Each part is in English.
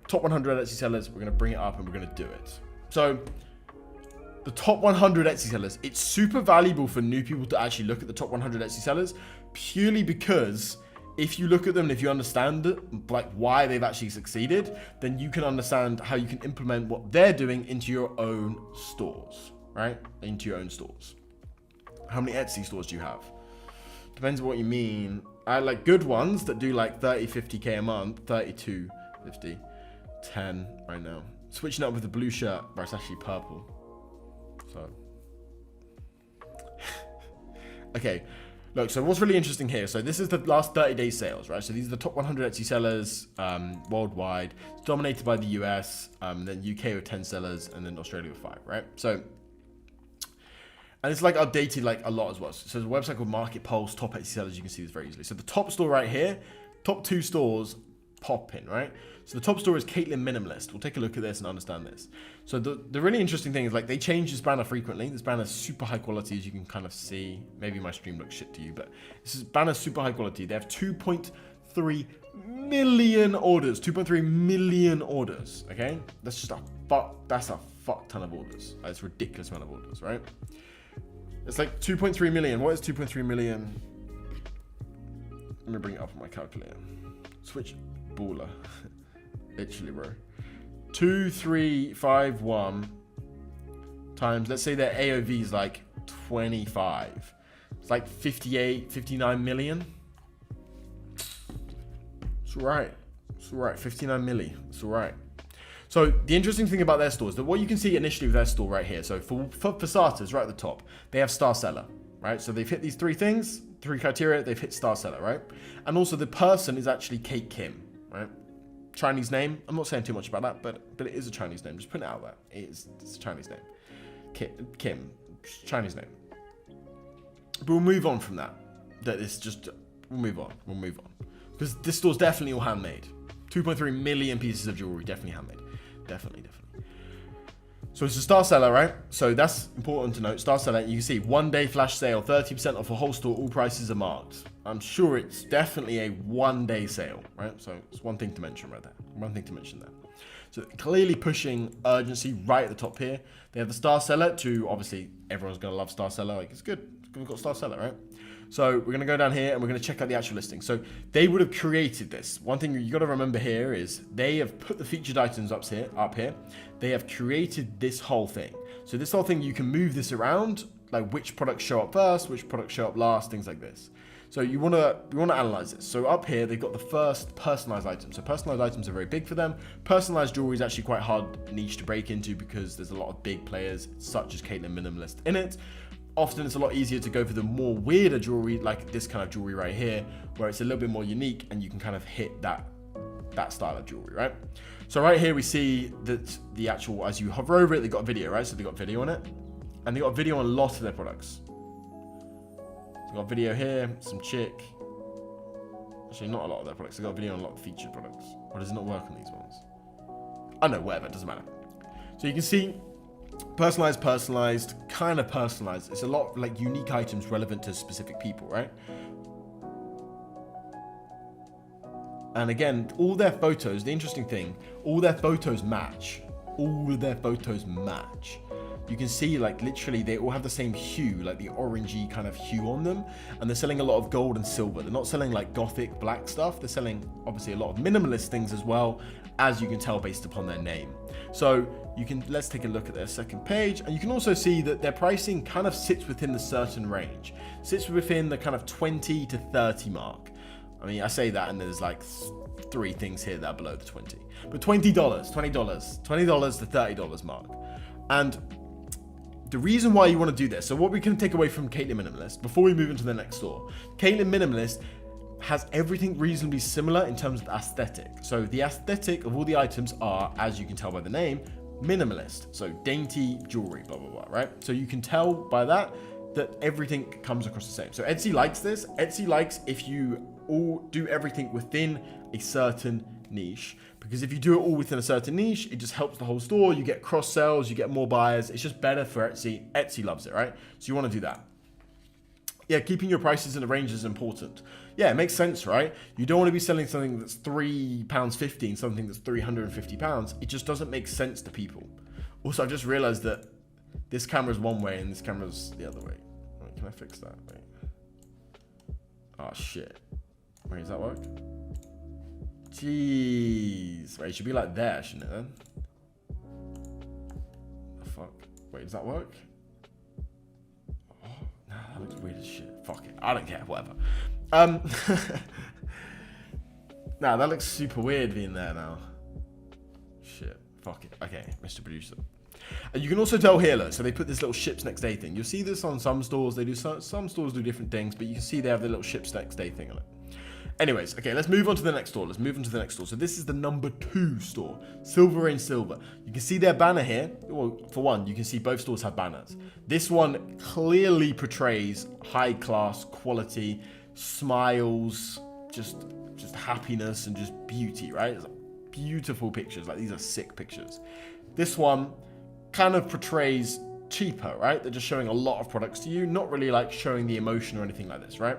top 100 Etsy sellers. We're going to bring it up and we're going to do it. So the top 100 Etsy sellers, it's super valuable for new people to actually look at the top 100 Etsy sellers, purely because if you look at them and if you understand like why they've actually succeeded, then you can understand how you can implement what they're doing into your own stores, right? Into your own stores. How many Etsy stores do you have? Depends on what you mean. I like good ones that do like 30, 50K a month, 32, 50, 10 right now. Switching up with the blue shirt, but it's actually purple. So, okay. Look, so what's really interesting here, so this is the last 30 days sales, right? So these are the top 100 Etsy sellers worldwide. It's dominated by the US, then UK with 10 sellers, and then Australia with 5, right? So, and it's like updated like a lot as well. So there's a website called Market Pulse, top Etsy sellers. You can see this very easily. So the top store right here, top 2 stores pop in, right? So the top store is Caitlin Minimalist. We'll take a look at this and understand this. So the really interesting thing is like they change this banner frequently. This banner is super high quality, as you can kind of see. Maybe my stream looks shit to you, but this is banner super high quality. They have 2.3 million orders. 2.3 million orders. Okay, that's just that's a fuck ton of orders. That's a ridiculous amount of orders, right? It's like 2.3 million. What is 2.3 million? Let me bring it up on my calculator. Switch baller. Literally, bro. 2351 times, let's say their AOV is like 25. It's like 58, 59 million. It's all right. It's all right. 59 milli. It's all right. So the interesting thing about their store is that what you can see initially with their store right here. So for starters, right at the top, they have star seller, right? So they've hit these 3 things, 3 criteria. They've hit star seller, right? And also the person is actually Kate Kim, right? Chinese name. I'm not saying too much about that, but it is a Chinese name. Just put it out there. It's a Chinese name. Kim, Chinese name. But we'll move on from that. We'll move on. We'll move on. Because this store's definitely all handmade. 2.3 million pieces of jewelry, definitely handmade. Definitely. So it's a star seller, right? So that's important to note. Star seller, you can see 1-day flash sale, 30% off a whole store, all prices are marked. I'm sure it's definitely a 1-day sale, right? So it's one thing to mention right there. One thing to mention there. So clearly pushing urgency right at the top here. They have the star seller to, obviously, everyone's going to love star seller. Like, it's good. We've got star seller, right? So we're going to go down here and we're going to check out the actual listing. So they would have created this. One thing you got to remember here is they have put the featured items up here. They have created this whole thing. So this whole thing, you can move this around, like which products show up first, which products show up last, things like this. So you want to analyze this. So up here, they've got the first personalized items. So personalized items are very big for them. Personalized jewelry is actually quite hard niche to break into because there's a lot of big players, such as Caitlin Minimalist, in it. Often it's a lot easier to go for the more weirder jewelry, like this kind of jewelry right here, where it's a little bit more unique and you can kind of hit that style of jewelry, right? So right here we see that the actual, as you hover over it, they've got a video, right? So they've got video on it, and they've got a video on a lot of their products. They've got a video here, some chick. Actually, not a lot of their products. They've got a video on a lot of featured products. Or does it not work on these ones? I know, whatever, it doesn't matter. So you can see personalized, kind of personalized. It's a lot like unique items relevant to specific people, right? And again, all their photos, the interesting thing, all their photos match. All of their photos match. You can see like literally they all have the same hue, like the orangey kind of hue on them. And they're selling a lot of gold and silver. They're not selling like gothic black stuff. They're selling obviously a lot of minimalist things as well, as you can tell based upon their name. So let's take a look at their second page. And you can also see that their pricing kind of sits within the certain range. Sits within the kind of 20 to 30 mark. I mean, I say that and there's like 3 things here that are below the 20. But $20 to $30 mark. And the reason why you want to do this, so what we can take away from Caitlin Minimalist, before we move into the next store, Caitlin Minimalist has everything reasonably similar in terms of aesthetic. So the aesthetic of all the items are, as you can tell by the name, minimalist. So dainty jewelry, blah, blah, blah, right? So you can tell by that everything comes across the same. So Etsy likes this. Etsy likes if you all do everything within a certain niche, because if you do it all within a certain niche, it just helps the whole store. You get cross sales, you get more buyers. It's just better for Etsy. Etsy loves it, right? So you want to do that. Yeah, keeping your prices in the range is important. Yeah, it makes sense, right? You don't want to be selling something that's £3.50 and something that's £350. It just doesn't make sense to people. Also, I've just realized that this camera's one way and this camera's the other way. Wait, can I fix that? Wait. Oh, shit. Wait, does that work? Jeez. Wait, it should be like there, shouldn't it then? The fuck? Wait, does that work? Oh, nah, that looks weird as shit. Fuck it. I don't care. Whatever. Nah, that looks super weird being there now. Shit. Fuck it. Okay, Mr. Producer. And you can also tell here, look, so they put this little ships next day thing. You'll see this on some stores. They do some stores do different things, but you can see they have the little ships next day thing on it. Anyways, okay, let's move on to the next store. So this is the number 2 store, Silver Rain Silver. You can see their banner here. Well, for one, you can see both stores have banners. This one clearly portrays high class, quality, smiles, just happiness and just beauty, right? It's like beautiful pictures. Like, these are sick pictures. This one kind of portrays cheaper, right? They're just showing a lot of products to you, not really like showing the emotion or anything like this, right?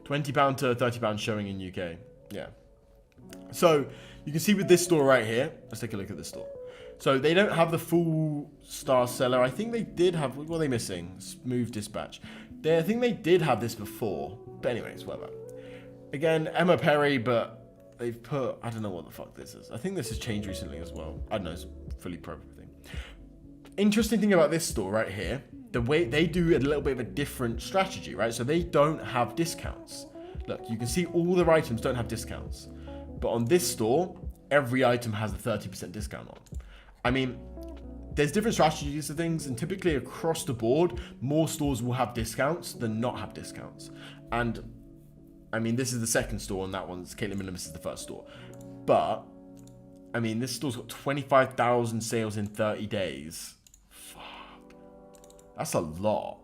£20 to £30 showing in UK. Yeah. So you can see with this store right here, let's take a look at this store. So they don't have the full star seller. I think they did have, what are they missing? Smooth dispatch. I think they did have this before. But anyways, whatever. Again, Emma Perry, but they've put, I don't know what the fuck this is. I think this has changed recently as well. I don't know, it's fully pro thing. Interesting thing about this store right here, the way they do a little bit of a different strategy, right? So they don't have discounts. Look, you can see all their items don't have discounts. But on this store, every item has a 30% discount on. I mean, there's different strategies to things, and typically across the board, more stores will have discounts than not have discounts. And I mean, this is the second store, and that one's Caitlin Minimus is the first store. But I mean, this store's got 25,000 sales in 30 days. That's a lot.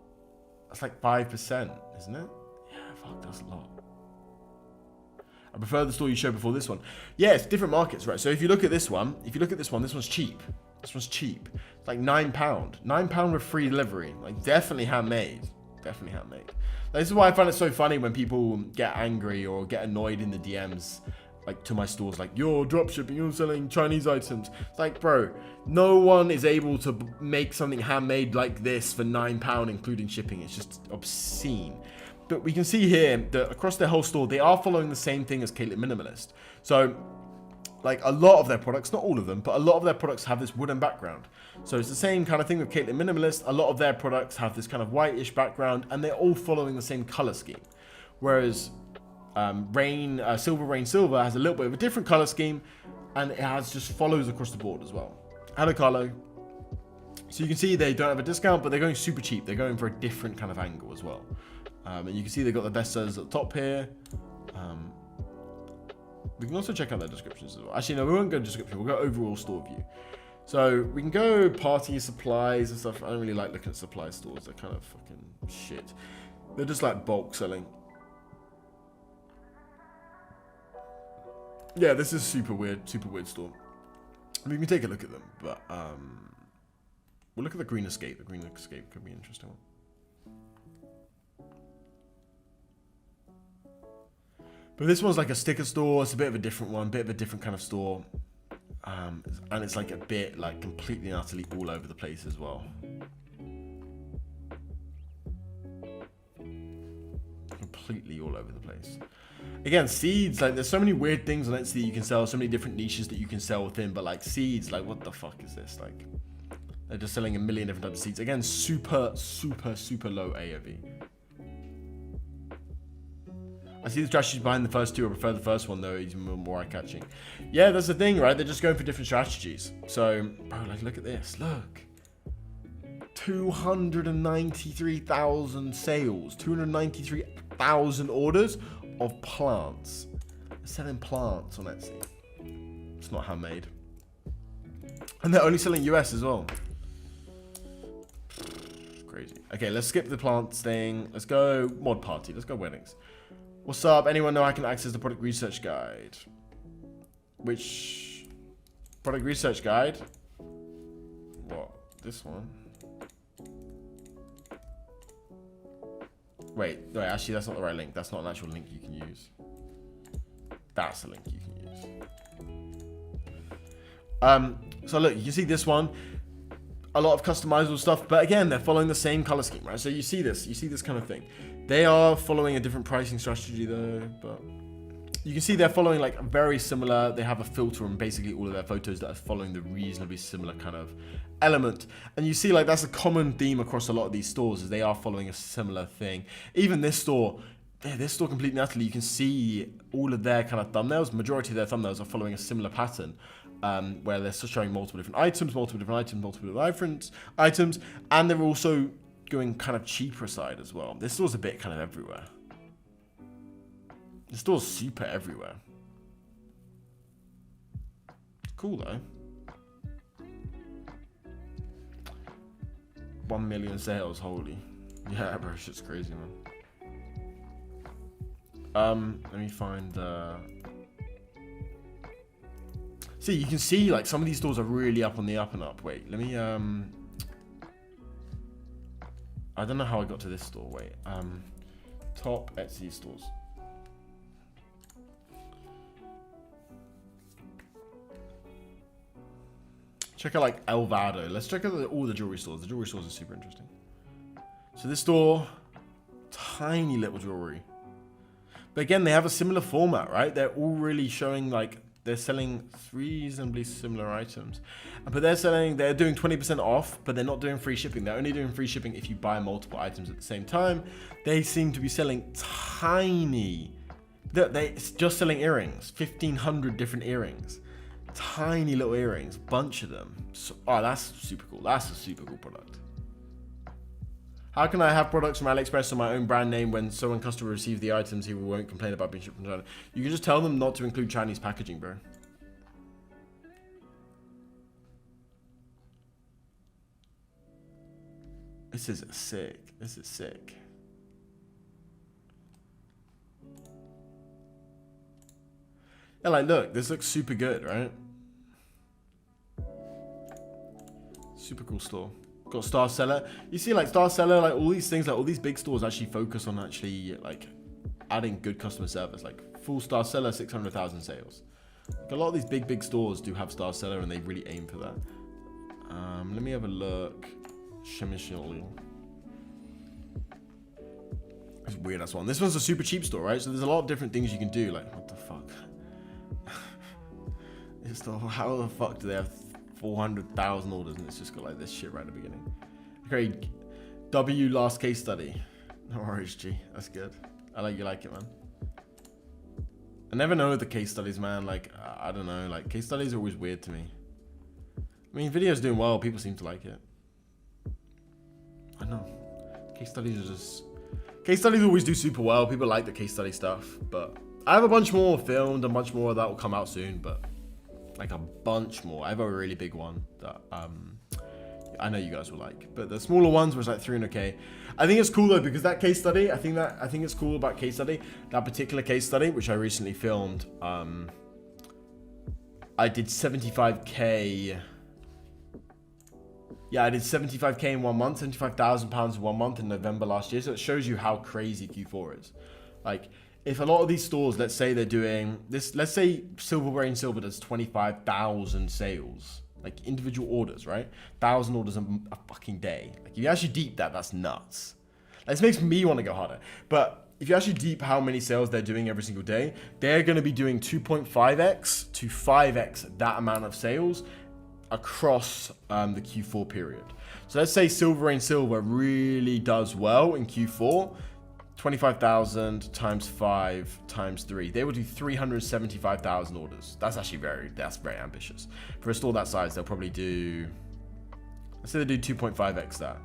That's like 5%, isn't it? Yeah, fuck, that's a lot. I prefer the store you showed before this one. Yeah, it's different markets, right? So if you look at this one, this one's cheap. This one's cheap. It's like £9. £9 with free delivery. Like, definitely handmade. Definitely handmade. Like, this is why I find it so funny when people get angry or get annoyed in the DMs, like, to my stores, like, you're dropshipping, you're selling Chinese items. It's like, bro, no one is able to make something handmade like this for £9, including shipping. It's just obscene. But we can see here that across their whole store, they are following the same thing as Caitlin Minimalist. So, like, a lot of their products, not all of them, but a lot of their products have this wooden background. So it's the same kind of thing with Caitlin Minimalist. A lot of their products have this kind of whitish background, and they're all following the same color scheme. Whereas Silver Rain Silver has a little bit of a different color scheme, and it has just follows across the board as well. Hello, Carlo. So you can see they don't have a discount, but they're going super cheap. They're going for a different kind of angle as well. And you can see they've got the best sellers at the top here. We can also check out their descriptions as well. Actually, no, we won't go description. We'll go overall store view. So we can go party supplies and stuff. I don't really like looking at supply stores. They're kind of fucking shit. They're just like bulk selling. Yeah, this is super weird store. We can take a look at them, but we'll look at the Green Escape. The Green Escape could be an interesting one. But this one's like a sticker store. It's a bit of a different one, bit of a different kind of store. And it's like a bit like completely and utterly all over the place as well. Completely all over the place. Again, seeds, like there's so many weird things on Etsy that you can sell, so many different niches that you can sell within, but like seeds, like what the fuck is this? Like, they're just selling a million different types of seeds. Again, super, super, super low AOV. I see the strategies behind the first two. I prefer the first one though, it's more eye-catching. Yeah, that's the thing, right? They're just going for different strategies. So, bro, like look at this, look. 293,000 sales, 293,000 orders of plants. They're selling plants on Etsy. It's not handmade. And they're only selling US as well. Crazy. Okay, let's skip the plants thing. Let's go mod party. Let's go weddings. What's up? Anyone know I can access the product research guide? Which product research guide? What? This one? Wait, actually, that's not the right link. That's not an actual link you can use. That's the link you can use. So look, you can see this one. A lot of customizable stuff, but again, they're following the same color scheme, right? So you see this kind of thing. They are following a different pricing strategy though, but you can see they're following like very similar. They have a filter on basically all of their photos that are following the reasonably similar kind of element. And you see like that's a common theme across a lot of these stores, is they are following a similar thing. Even this store, this store completely and utterly, you can see all of their kind of thumbnails. Majority of their thumbnails are following a similar pattern, where they're showing multiple different items, multiple different items, and they're also going kind of cheaper side as well. This store's a bit kind of everywhere. The store's super everywhere. Cool though. 1 million sales, holy. Yeah, bro, shit's crazy, man. Let me find see, you can see like some of these stores are really up on the up and up. Wait, let me I don't know how I got to this store. Wait, top Etsy stores. Check out like Elvado. Let's check out all the jewelry stores. The jewelry stores are super interesting. So this store, tiny little jewelry. But again, they have a similar format, right? They're all really showing like, they're selling reasonably similar items. But they're doing 20% off, but they're not doing free shipping. They're only doing free shipping if you buy multiple items at the same time. They seem to be selling tiny, they're just selling earrings, 1,500 different earrings. Tiny little earrings, bunch of them. So, oh, that's super cool. That's a super cool product. How can I have products from AliExpress on my own brand name when customer receives the items, he won't complain about being shipped from China? You can just tell them not to include Chinese packaging, bro. This is sick. This is sick. Yeah, like, look, this looks super good, right? Super cool store. Got Star Seller. You see, like, Star Seller, like, all these things, like, all these big stores actually focus on actually, like, adding good customer service. Like, full Star Seller, 600,000 sales. Like, a lot of these big stores do have Star Seller, and they really aim for that. Let me have a look. Shimishil. It's weird, that's one. This one's a super cheap store, right? So there's a lot of different things you can do. Like, what the fuck? This store, how the fuck do they have 400,000 orders and it's just got like this shit right at the beginning? Great. W last case study. No worries, G. That's good. I like you like it, man. I never know the case studies, man. Like, I don't know. Like, case studies are always weird to me. I mean, video's doing well. People seem to like it. I know. Case studies are just... Case studies always do super well. People like the case study stuff. But I have a bunch more filmed. A bunch more that will come out soon. But like a bunch more. I have a really big one that I know you guys will like. But the smaller ones was like 300k. I think it's cool though because that case study. I think it's cool about case study. That particular case study, which I recently filmed. I did 75k. Yeah, I did 75k in 1 month, £75,000 in 1 month in November last year. So it shows you how crazy Q4 is. Like, if a lot of these stores, let's say they're doing this, let's say Silver Brain Silver does 25,000 sales, like individual orders, right? 1,000 orders a fucking day. Like, if you actually deep that, that's nuts. Like, this makes me want to go harder. But if you actually deep how many sales they're doing every single day, they're going to be doing 2.5x to 5x that amount of sales across the Q4 period. So let's say Silver Rain Silver really does well in Q4, 25,000 times 5 times 3. They will do 375,000 orders. That's actually very ambitious. For a store that size, they'll probably do, let's say they do 2.5x that.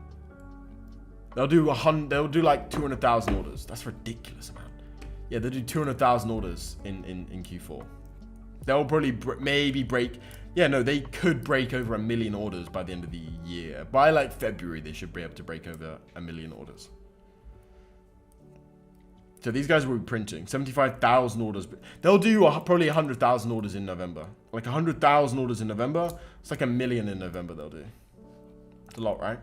They'll do like 200,000 orders. That's ridiculous amount. Yeah, they'll do 200,000 orders in Q4. They'll probably maybe break. Yeah, no, they could break over 1 million orders by the end of the year. By like February, they should be able to break over 1 million orders. So these guys will be printing 75,000 orders. They'll do probably 100,000 orders in November. Like 100,000 orders in November. It's like 1 million in November they'll do. It's a lot, right?